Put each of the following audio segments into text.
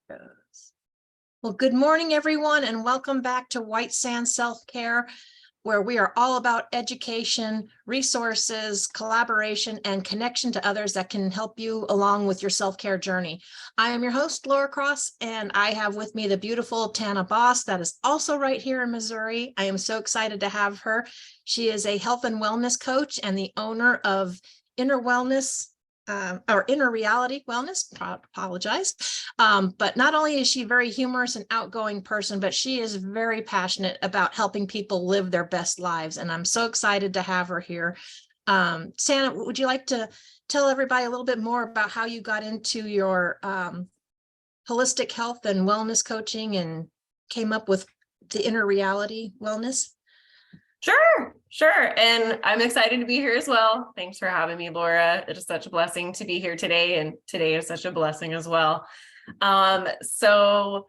Goes. Well, good morning, everyone, and welcome back to White Sands Self-Care, where we are all about education, resources, collaboration, and connection to others that can help you along with your self-care journey. I am your host, Laura Cross, and I have with me the beautiful Tana Bos that is also right here in Missouri. I am so excited to have her. She is a health and wellness coach and the owner of Inner Wellness, or Inner Reality Wellness, apologize. But not only is she a very humorous and outgoing person, but she is very passionate about helping people live their best lives. And I'm so excited to have her here. Tana, would you like to tell everybody a little bit more about how you got into your holistic health and wellness coaching and came up with the Inner Reality Wellness? Sure. And I'm excited to be here as well. Thanks for having me, Laura. It is such a blessing to be here today. And today is such a blessing as well. So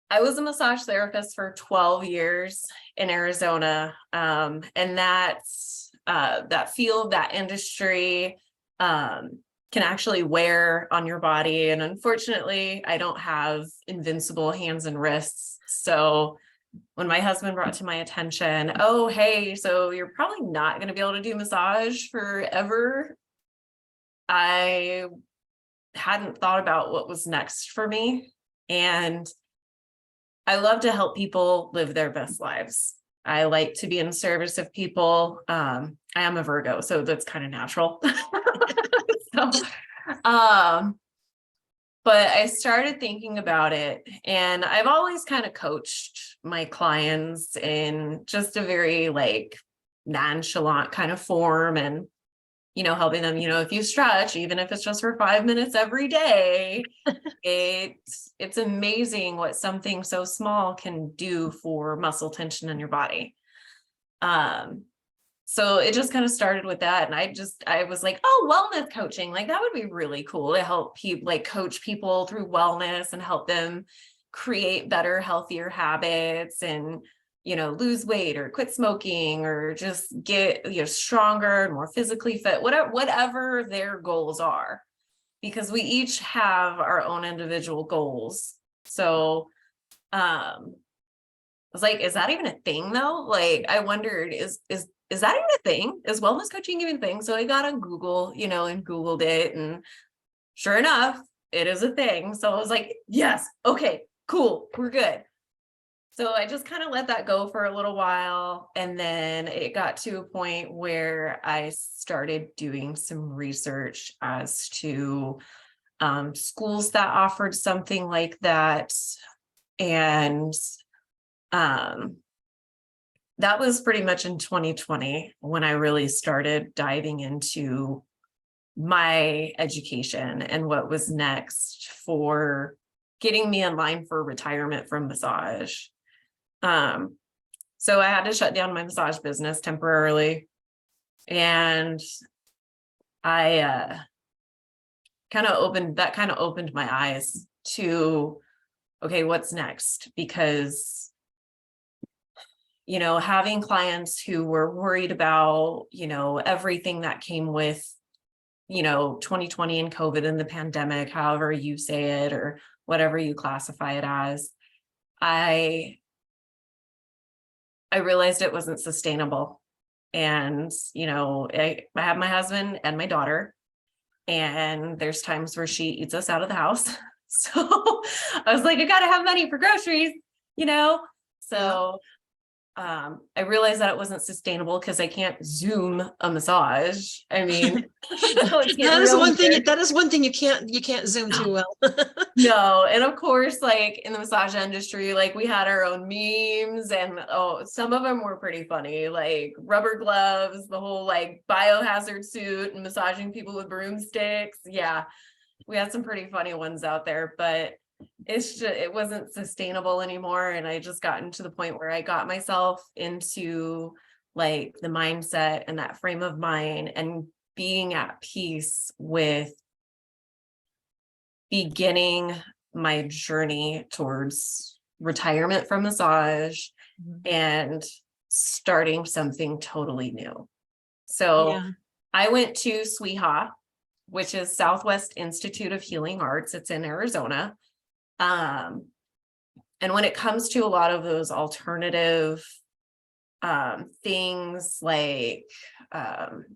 I was a massage therapist for 12 years in Arizona. And that's, that field, that industry, can actually wear on your body. And unfortunately, I don't have invincible hands and wrists. So when my husband brought to my attention, oh, hey, so you're probably not going to be able to do massage forever, I hadn't thought about what was next for me. And I love to help people live their best lives. I like to be in service of people. I am a Virgo, so that's kind of natural. But I started thinking about it, and I've always kind of coached my clients in just a very nonchalant kind of form, and, helping them, if you stretch, even if it's just for 5 minutes every day, it's amazing what something so small can do for muscle tension in your body. So it just kind of started with that. And I was like, oh, wellness coaching, that would be really cool to help people, coach people through wellness and help them create better, healthier habits and, lose weight or quit smoking or just get, stronger and more physically fit, whatever their goals are, because we each have our own individual goals. So, I was like, is that even a thing though? I wondered, is that even a thing? Is wellness coaching even a thing? So I got on Google, and Googled it, and sure enough, it is a thing. So I was like, yes, okay, cool, we're good. So I just kind of let that go for a little while. And then it got to a point where I started doing some research as to schools that offered something like that. And that was pretty much in 2020 when I really started diving into my education and what was next for getting me in line for retirement from massage. So I had to shut down my massage business temporarily, and I kind of opened my eyes to, okay, what's next? Because having clients who were worried about, everything that came with, 2020 and COVID and the pandemic, however you say it, or whatever you classify it as, I realized it wasn't sustainable. And, I have my husband and my daughter, and there's times where she eats us out of the house. So I was like, I got to have money for groceries, So I realized that it wasn't sustainable because I can't Zoom a massage. I mean, that is one thing you can't Zoom too well. No. And of course, in the massage industry, we had our own memes, and some of them were pretty funny, rubber gloves, the whole biohazard suit and massaging people with broomsticks. Yeah, we had some pretty funny ones out there, but it wasn't sustainable anymore. And I just gotten to the point where I got myself into the mindset and that frame of mind and being at peace with beginning my journey towards retirement from massage and starting something totally new. So I went to SWIHA, which is Southwest Institute of Healing Arts. It's in Arizona. And when it comes to a lot of those alternative things like,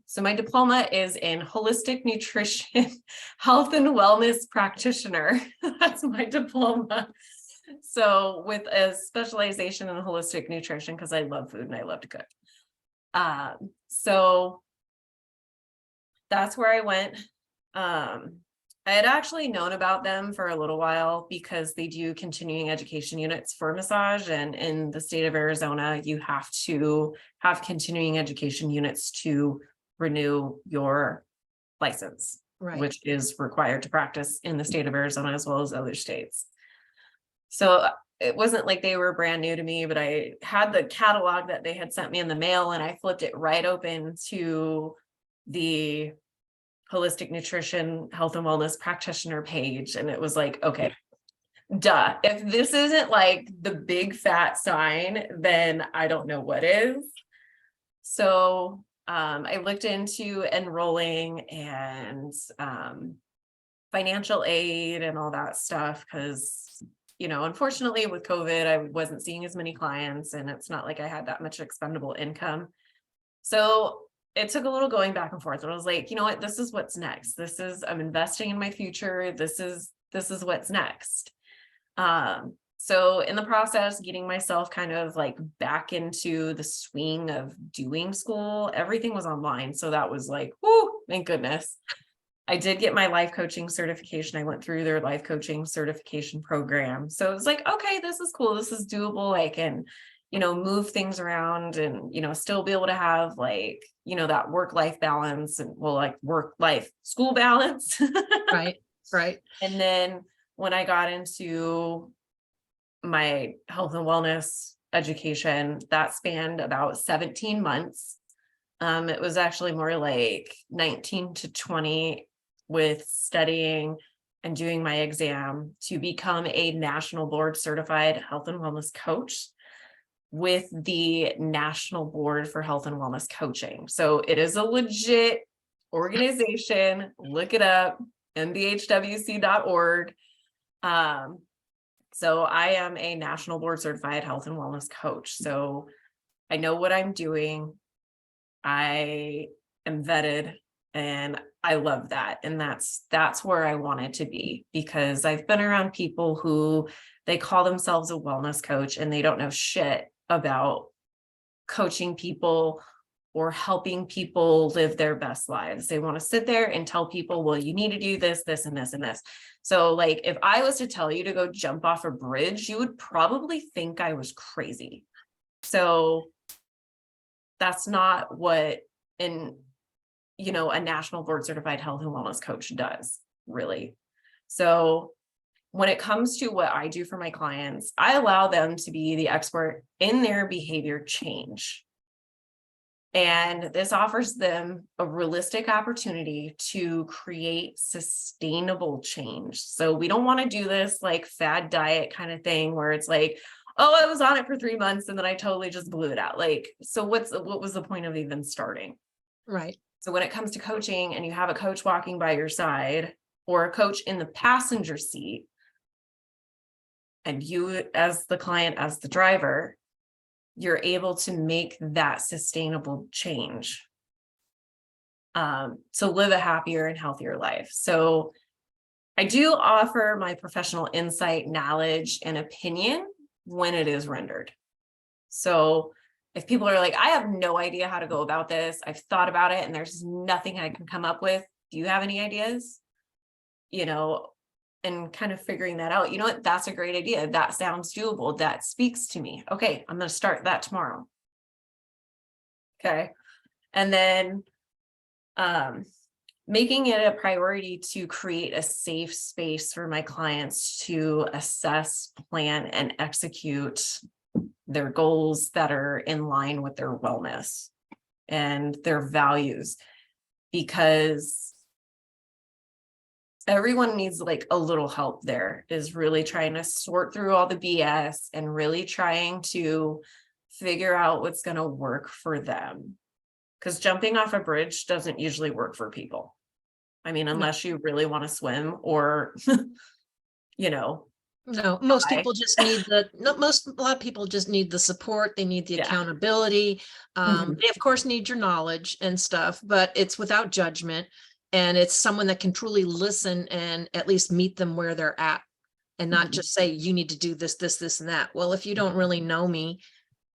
so my diploma is in holistic nutrition, health and wellness practitioner. That's my diploma. So with a specialization in holistic nutrition, because I love food and I love to cook. So that's where I went. I had actually known about them for a little while because they do continuing education units for massage. And in the state of Arizona, you have to have continuing education units to renew your license, which is required to practice in the state of Arizona as well as other states. So it wasn't like they were brand new to me, but I had the catalog that they had sent me in the mail and I flipped it right open to the holistic nutrition, health and wellness practitioner page. And it was like, okay, duh. If this isn't like the big fat sign, then I don't know what is. So I looked into enrolling and financial aid and all that stuff because, you know, unfortunately with COVID, I wasn't seeing as many clients and it's not like I had that much expendable income. So it took a little going back and forth. And I was like, you know what, this is what's next. I'm investing in my future. This is what's next. So in the process, getting myself kind of like back into the swing of doing school, everything was online. So that was like, whoo, thank goodness. I did get my life coaching certification. I went through their life coaching certification program. So it was like, okay, this is cool. This is doable. I can, you know, move things around and, you know, still be able to have like, you know, that work-life balance and like work-life school balance. Right. And then when I got into my health and wellness education, that spanned about 17 months. It was actually more like 19 to 20 with studying and doing my exam to become a national board certified health and wellness coach with the National Board for Health and Wellness Coaching. So it is a legit organization. Look it up, NBC-HWC.org. So I am a national board certified health and wellness coach. So I know what I'm doing. I am vetted and I love that. And that's where I wanted to be because I've been around people who they call themselves a wellness coach and they don't know shit about coaching people or helping people live their best lives. They want to sit there and tell people, well, you need to do this, this, and this, and this. So like, if I was to tell you to go jump off a bridge, you would probably think I was crazy. So that's not what a national board certified health and wellness coach does, really. So when it comes to what I do for my clients, I allow them to be the expert in their behavior change. And this offers them a realistic opportunity to create sustainable change. So we don't want to do this like fad diet kind of thing where it's like, oh, I was on it for 3 months and then I totally just blew it out. Like, so what was the point of even starting? Right. So when it comes to coaching and you have a coach walking by your side or a coach in the passenger seat, and you as the client, as the driver, you're able to make that sustainable change to live a happier and healthier life. So I do offer my professional insight, knowledge, and opinion when it is rendered. So if people are like, I have no idea how to go about this, I've thought about it and there's nothing I can come up with. Do you have any ideas? And kind of figuring that out, you know what, that's a great idea. That sounds doable. That speaks to me. Okay, I'm going to start that tomorrow. Okay. And then making it a priority to create a safe space for my clients to assess, plan, and execute their goals that are in line with their wellness and their values, because everyone needs like a little help there, is really trying to sort through all the BS and really trying to figure out what's going to work for them. Because jumping off a bridge doesn't usually work for people. I mean, unless you really want to swim or, No, most I, people just need the, no, a lot of people just need the support. They need the yeah. accountability. Mhm. They of course need your knowledge and stuff, but it's without judgment. And it's someone that can truly listen and at least meet them where they're at and not Mhm. just say, you need to do this, this, this, and that. Well, if you don't really know me,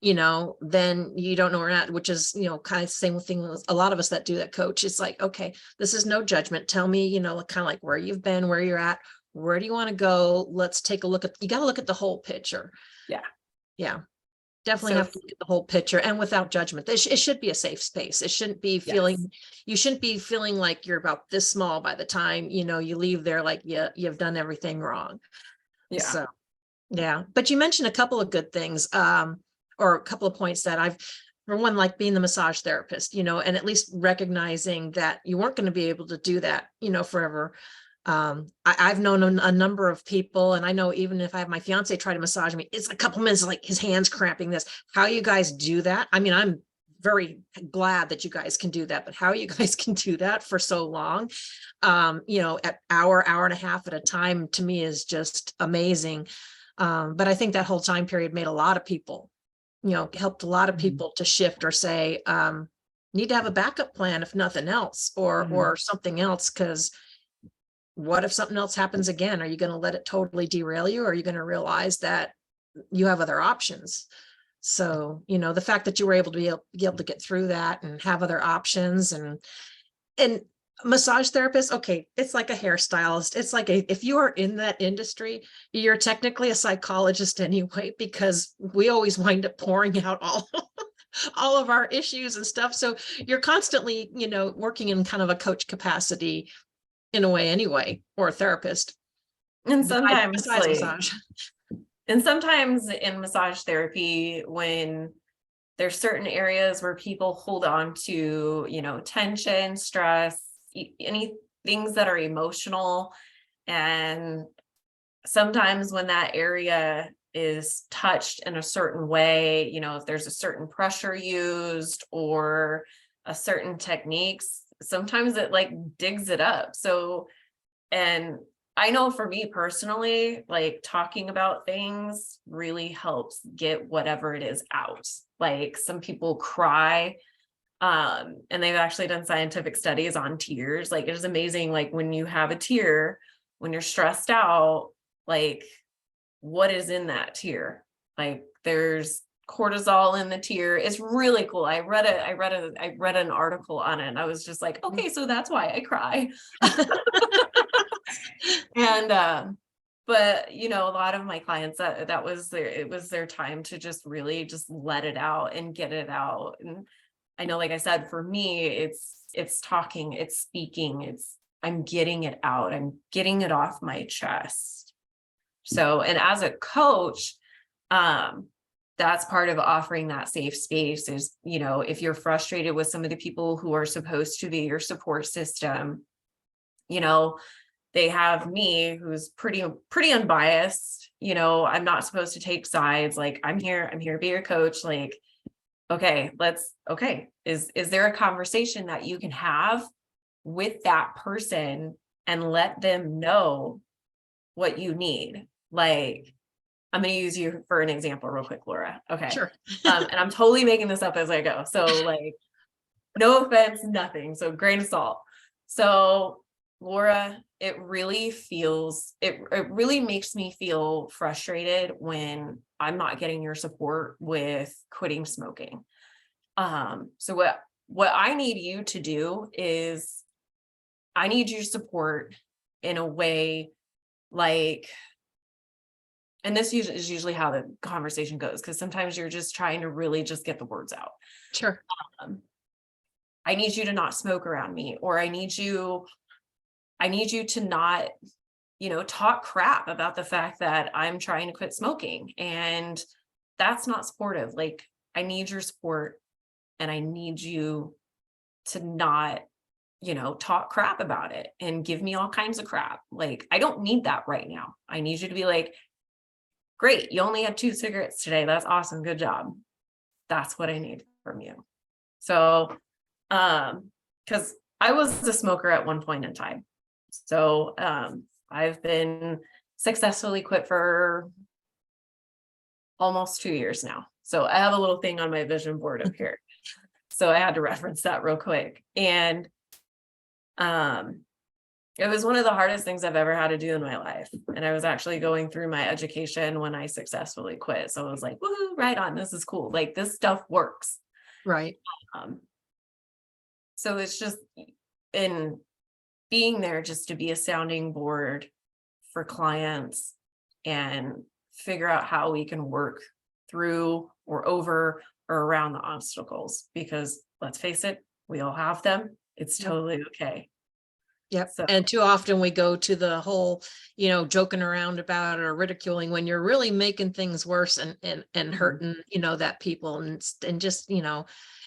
then you don't know where I'm at, which is, kind of the same thing with a lot of us that do that coach. It's like, okay, this is no judgment. Tell me, kind of like where you've been, where you're at, where do you want to go? Let's take a look at, you got to look at the whole picture. Yeah. Yeah. Definitely So have to look at the whole picture and without judgment. It should be a safe space. It shouldn't be yes. you shouldn't be feeling like you're about this small by the time, you leave there, like, yeah, you've done everything wrong. Yeah. So, yeah. But you mentioned a couple of good things, or a couple of points that for one, like being the massage therapist, and at least recognizing that you weren't going to be able to do that, forever. I've known a number of people, and I know even if I have my fiance try to massage me, it's a couple minutes, like his hands cramping this. How you guys do that? I mean, I'm very glad that you guys can do that, but how you guys can do that for so long, at hour and a half at a time, to me is just amazing. But I think that whole time period made a lot of people, helped a lot of Mhm. people to shift or say, need to have a backup plan if nothing else, or Mhm. something else, because what if something else happens again? Are you going to let it totally derail you? Or are you going to realize that you have other options? So, the fact that you were able to be able to get through that and have other options, and massage therapist, okay, it's like a hairstylist. It's like if you are in that industry, you're technically a psychologist anyway, because we always wind up pouring out all of our issues and stuff. So you're constantly, working in kind of a coach capacity in a way anyway, or a therapist And besides, sometimes besides like, massage. and sometimes in massage therapy, when there's certain areas where people hold on to, tension, stress, any things that are emotional. And sometimes when that area is touched in a certain way, if there's a certain pressure used or a certain techniques, sometimes it like digs it up. So, and I know for me personally, like talking about things really helps get whatever it is out. Like some people cry, and they've actually done scientific studies on tears. Like it is amazing, like when you have a tear, when you're stressed out, like what is in that tear? Like there's cortisol in the tear. It's really cool. I read an article on it and I was just like, okay, so that's why I cry. And but a lot of my clients, that was their time to just really just let it out and get it out. And I know, like I said, for me, it's talking, it's speaking, I'm getting it out, I'm getting it off my chest. So, and as a coach, that's part of offering that safe space is, if you're frustrated with some of the people who are supposed to be your support system, they have me who's pretty unbiased. I'm not supposed to take sides. Like I'm here to be your coach. Like, okay, is there a conversation that you can have with that person and let them know what you need? Like, I'm going to use you for an example real quick, Laura. Okay. Sure. And I'm totally making this up as I go. So like, no offense, nothing. So grain of salt. So Laura, it really makes me feel frustrated when I'm not getting your support with quitting smoking. So what I need you to do is I need your support in a way like, and this is usually how the conversation goes, because sometimes you're just trying to really just get the words out. Sure. Um, I need you to not smoke around me, or I need you to not, talk crap about the fact that I'm trying to quit smoking. And that's not supportive. Like, I need your support and I need you to not, talk crap about it and give me all kinds of crap. Like, I don't need that right now. I need you to be like, great, you only had 2 cigarettes today. That's awesome. Good job. That's what I need from you. So, because I was a smoker at one point in time. So, I've been successfully quit for almost 2 years now. So I have a little thing on my vision board up here. So I had to reference that real quick. And it was one of the hardest things I've ever had to do in my life. And I was actually going through my education when I successfully quit. So I was like, woohoo, right on. This is cool. Like, this stuff works. Right. So it's just in being there just to be a sounding board for clients and figure out how we can work through or over or around the obstacles, because let's face it, we all have them. It's totally okay. Yep. So, And too often we go to the whole, joking around about it or ridiculing when you're really making things worse and hurting, that people and just,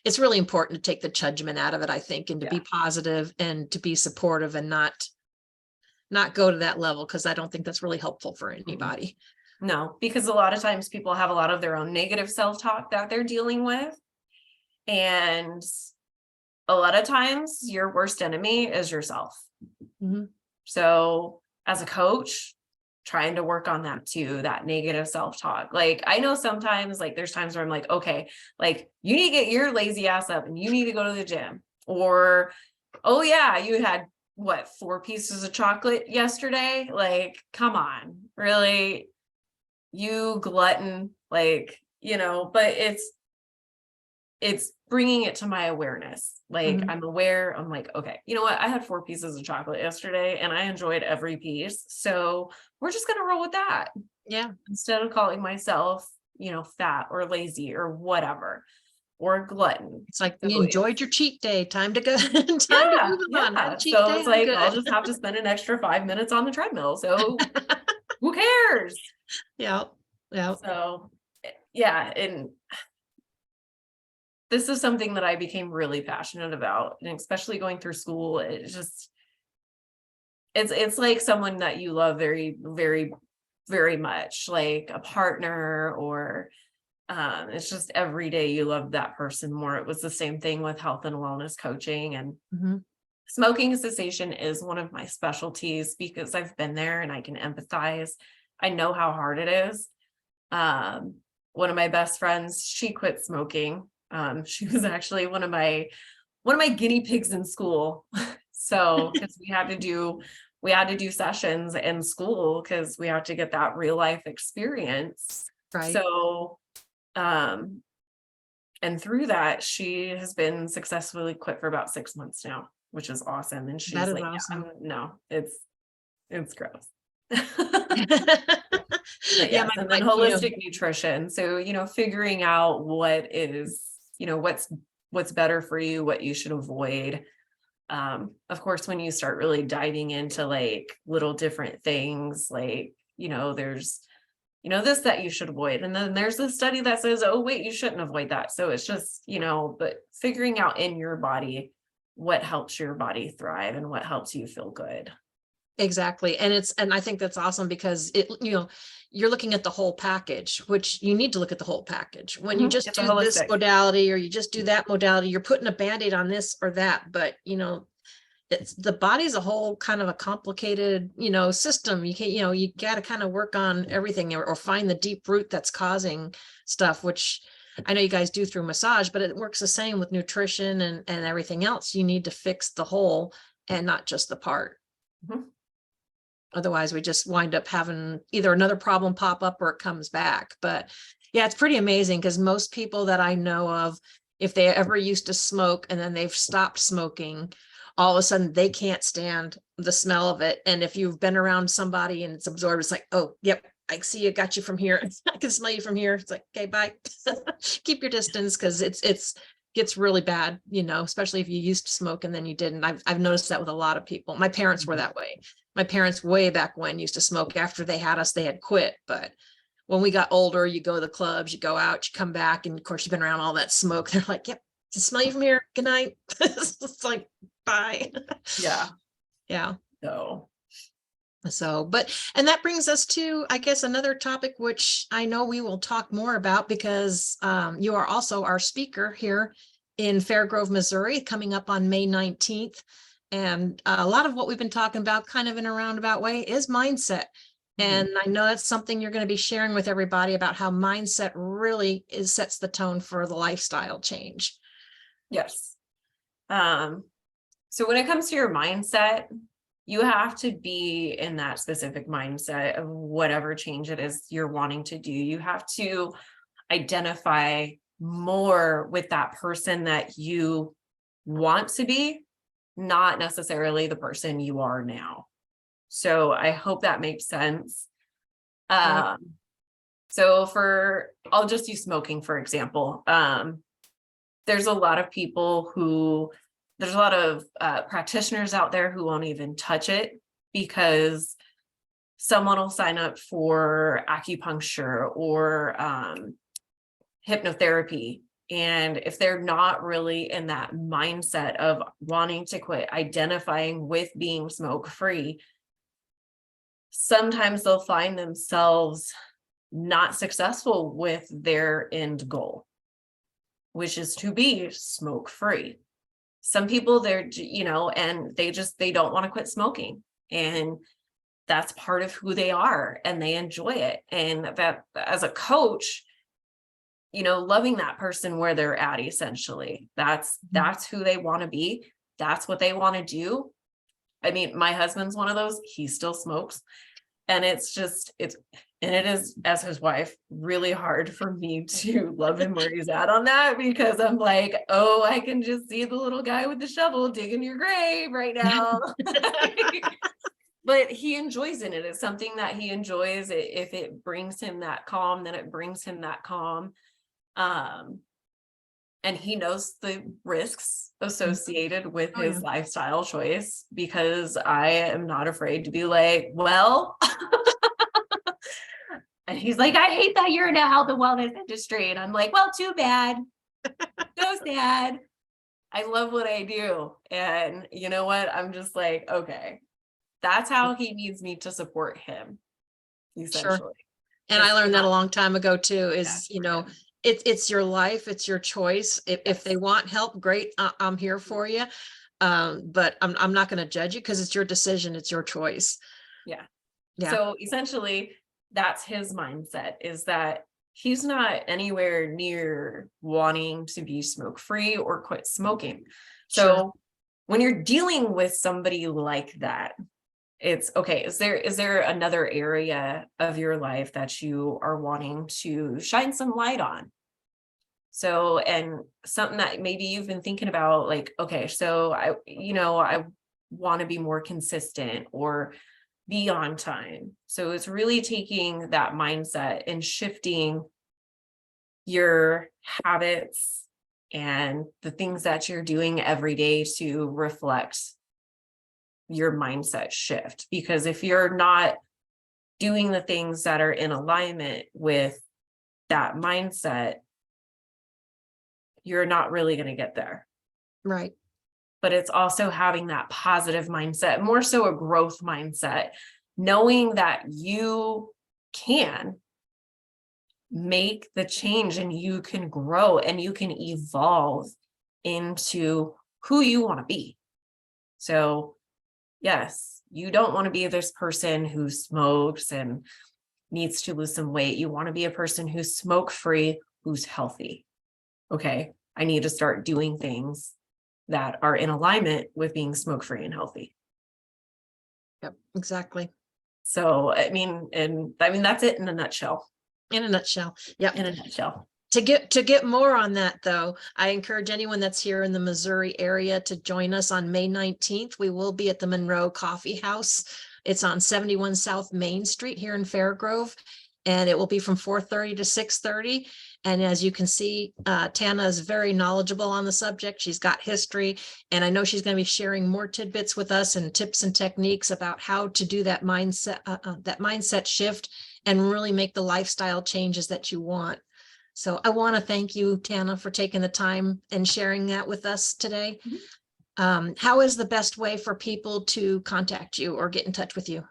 it's really important to take the judgment out of it, I think, and to be positive and to be supportive and not go to that level, because I don't think that's really helpful for anybody. no, because a lot of times people have a lot of their own negative self-talk that they're dealing with. And a lot of times your worst enemy is yourself. Mm-hmm. So as a coach, trying to work on that too, that negative self-talk. Like, I know sometimes, like, there's times where I'm like, okay, like, you need to get your lazy ass up and you need to go to the gym. Or, oh yeah, you had 4 pieces of chocolate yesterday? Like, come on, really? You glutton, like, but it's bringing it to my awareness. Like, I'm aware, I'm like, okay, you know what? I had 4 pieces of chocolate yesterday and I enjoyed every piece. So we're just going to roll with that. Yeah. Instead of calling myself, fat or lazy or whatever, or a glutton. It's like, So you enjoyed your cheat day. Time to go. Time to move on. Have a cheat so day. it's like, I'll just have to spend an extra 5 minutes on the treadmill. So who cares? Yeah. Yeah. So yeah. And this is something that I became really passionate about, and especially going through school. It's like someone that you love very, very, very much, like a partner, or it's just every day you love that person more. It was the same thing with health and wellness coaching, and smoking cessation is one of my specialties because I've been there and I can empathize. I know how hard it is. One of my best friends, she quit smoking. She was actually one of my guinea pigs in school. So, because we had to do sessions in school because we had to get that real life experience. Right. So, and through that, she has been successfully quit for about 6 months now, which is awesome. And she's like, awesome. no, it's gross. But yes, and then holistic nutrition. So, figuring out what is, what's better for you, what you should avoid. Of course, when you start really diving into like little different things, like, there's, this that you should avoid. And then there's a study that says, oh, wait, you shouldn't avoid that. So it's just, but figuring out in your body what helps your body thrive and what helps you feel good. Exactly. And I think that's awesome because you're looking at the whole package, which you need to look at the whole package. When you just do this modality or you just do that modality, you're putting a Band-Aid on this or that, but it's the body's a whole kind of a complicated, system. You can't, you got to kind of work on everything or find the deep root that's causing stuff, which I know you guys do through massage, but it works the same with nutrition and everything else. You need to fix the whole and not just the part. Otherwise, we just wind up having either another problem pop up or it comes back. But yeah, it's pretty amazing because most people that I know of, if they ever used to smoke and then they've stopped smoking, all of a sudden they can't stand the smell of it. And if you've been around somebody and it's absorbed, it's like, oh, yep, I see you, got you from here. I can smell you from here. It's like, okay, bye. Keep your distance because it's gets really bad, especially if you used to smoke and then you didn't. I've noticed that with a lot of people. My parents were that way. My parents way back when used to smoke. After they had us, they had quit. But when we got older, you go to the clubs, you go out, you come back, and of course you've been around all that smoke. They're like, yep, can smell you from here. Good night. It's like, bye. Yeah. Yeah. So, and that brings us to, I guess, another topic, which I know we will talk more about because you are also our speaker here in Fairgrove, Missouri, coming up on May 19th. And a lot of what we've been talking about kind of in a roundabout way is mindset. And I know that's something you're going to be sharing with everybody about how mindset really sets the tone for the lifestyle change. Yes. So when it comes to your mindset, you have to be in that specific mindset of whatever change it is you're wanting to do. You have to identify more with that person that you want to be, not necessarily the person you are now. So I hope that makes sense. Right. So I'll just use smoking, for example. There's a lot of practitioners out there who won't even touch it because someone will sign up for acupuncture or hypnotherapy. And if they're not really in that mindset of wanting to quit, identifying with being smoke-free, sometimes they'll find themselves not successful with their end goal, which is to be smoke-free. Some people and they don't want to quit smoking, and that's part of who they are and they enjoy it. And that, as a coach, loving that person where they're at, essentially, that's who they want to be. That's what they want to do. I mean, my husband's one of those, he still smokes. And it is, as his wife, really hard for me to love him where he's at on that, because I'm like, oh, I can just see the little guy with the shovel digging your grave right now. But he enjoys it. It's something that he enjoys. If it brings him that calm, then it brings him that calm. And he knows the risks associated with his lifestyle choice, because I am not afraid to be like, well, and he's like, I hate that you're in the health and wellness industry. And I'm like, well, too bad. So sad. I love what I do. And you know what? I'm just like, okay, that's how he needs me to support him, essentially. Sure. And I learned that a long time ago too, it's your life, it's your choice. If they want help, great, I'm here for you. But I'm not going to judge you, because it's your decision, it's your choice. Yeah. Yeah. So essentially, that's his mindset, is that he's not anywhere near wanting to be smoke-free or quit smoking. So when you're dealing with somebody like that, it's okay. Is there another area of your life that you are wanting to shine some light on? So, and something that maybe you've been thinking about, like, okay, so I want to be more consistent or be on time. So it's really taking that mindset and shifting your habits and the things that you're doing every day to reflect your mindset shift. Because if you're not doing the things that are in alignment with that mindset, you're not really going to get there. Right. But it's also having that positive mindset, more so a growth mindset, knowing that you can make the change and you can grow and you can evolve into who you want to be. So yes, you don't want to be this person who smokes and needs to lose some weight. You want to be a person who's smoke-free, who's healthy. Okay, I need to start doing things that are in alignment with being smoke-free and healthy. Yep, exactly. So, I mean, that's it in a nutshell. In a nutshell. Yep. In a nutshell. To get more on that, though, I encourage anyone that's here in the Missouri area to join us on May 19th. We will be at the Monroe Coffee House. It's on 71 South Main Street here in Fairgrove, and it will be from 4:30 to 6:30. And as you can see, Tana is very knowledgeable on the subject. She's got history, and I know she's going to be sharing more tidbits with us and tips and techniques about how to do that mindset shift and really make the lifestyle changes that you want. So I want to thank you, Tana, for taking the time and sharing that with us today. Mm-hmm. How is the best way for people to contact you or get in touch with you?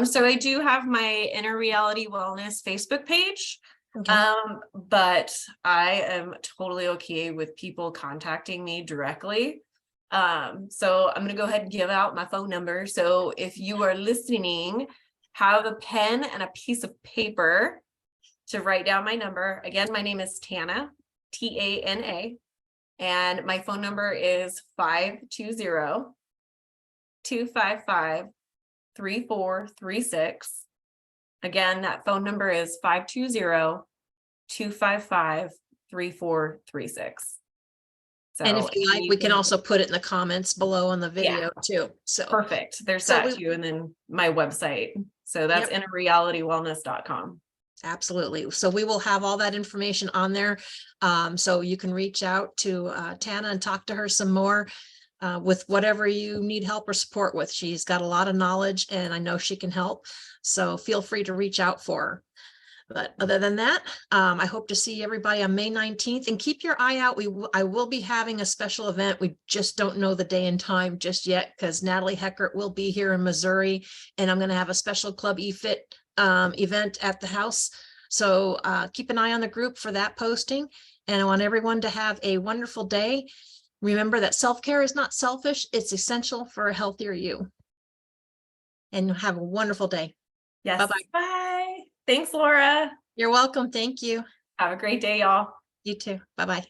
So I do have my Inner Reality Wellness Facebook page. Okay. But I am totally okay with people contacting me directly. So I'm going to go ahead and give out my phone number. So if you are listening have a pen and a piece of paper to write down my number. Again, my name is Tana, Tana, and my phone number is 520-255-3436. Again, that phone number is 520-255-3436. So, And if you like, we can also put it in the comments below on the video too. So perfect. There's So that too. And then my website. So that's innerrealitywellness.com. absolutely. So we will have all that information on there. So you can reach out to Tana and talk to her some more with whatever you need help or support with. She's got a lot of knowledge and I know she can help. So feel free to reach out for her. But other than that, I hope to see everybody on May 19th, and keep your eye out. I will be having a special event. We just don't know the day and time just yet because Natalie Heckert will be here in Missouri, and I'm going to have a special Club eFit event at the house. So keep an eye on the group for that posting, and I want everyone to have a wonderful day. Remember that self-care is not selfish. It's essential for a healthier you. And have a wonderful day. Yes. Bye-bye. Bye. Thanks, Laura. You're welcome. Thank you. Have a great day, y'all. You too. Bye-bye.